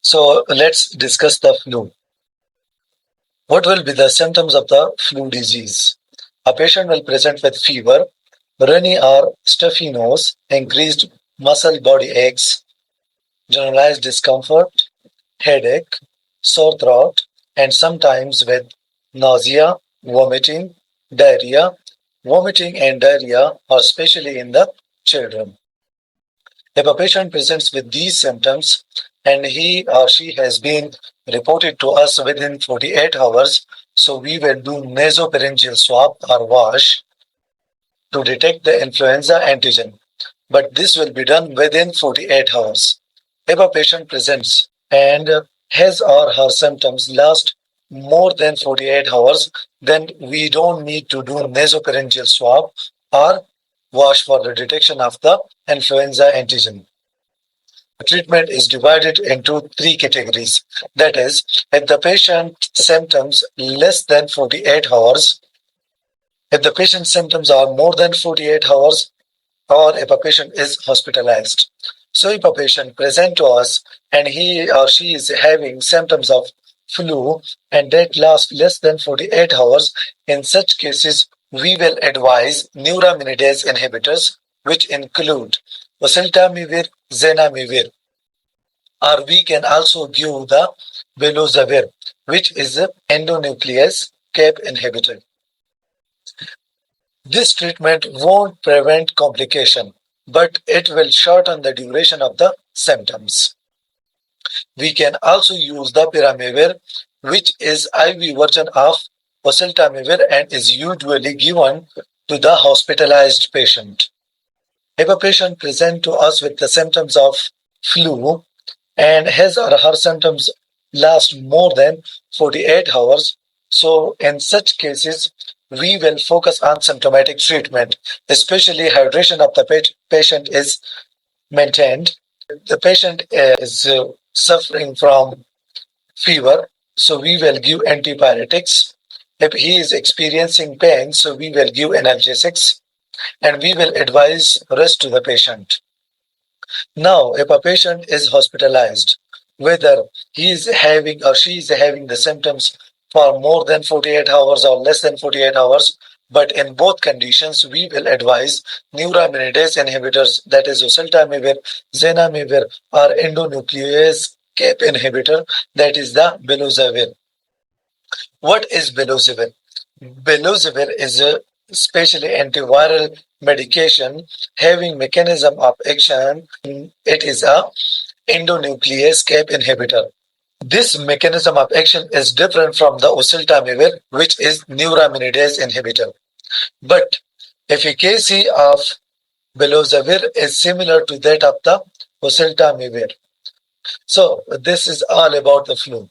So let's discuss the flu. What will be the symptoms of the flu disease? A patient will present with fever, runny or stuffy nose, increased muscle body aches, generalized discomfort, headache, sore throat, and sometimes with nausea, vomiting, diarrhea. Vomiting and diarrhea are especially in the children. If a patient presents with these symptoms and he or she has been reported to us within 48 hours, so we will do nasopharyngeal swab or wash to detect the influenza antigen. But this will be done within 48 hours. If a patient presents and his or her symptoms last more than 48 hours, then we don't need to do nasopharyngeal swab or wash for the detection of the influenza antigen. Treatment is divided into three categories. That is, if the patient symptoms less than 48 hours, if the patient's symptoms are more than 48 hours, or if a patient is hospitalized. So if a patient present to us and he or she is having symptoms of flu and that lasts less than 48 hours, in such cases, we will advise neuraminidase inhibitors, which include oseltamivir, zanamivir, or we can also give the velozavir, which is an endonuclease cap inhibitor. This treatment won't prevent complication, but it will shorten the duration of the symptoms. We can also use the peramivir, which is IV version of oseltamivir and is usually given to the hospitalized patient. If a patient presents to us with the symptoms of flu and his or her symptoms last more than 48 hours, so in such cases, we will focus on symptomatic treatment, especially hydration of the patient is maintained. The patient is suffering from fever, so we will give antibiotics. If he is experiencing pain, so we will give analgesics and we will advise rest to the patient. Now, if a patient is hospitalized, whether he is having or she is having the symptoms for more than 48 hours or less than 48 hours, but in both conditions, we will advise neuraminidase inhibitors, that is oseltamivir, zanamivir, or endonuclease cap inhibitor, that is the velozavir. What is velozavir? Velozavir is a specially antiviral medication having mechanism of action. It is a endonuclease cap inhibitor. This mechanism of action is different from the oseltamivir, which is neuraminidase inhibitor. But efficacy of velozavir is similar to that of the oseltamivir. So this is all about the flu.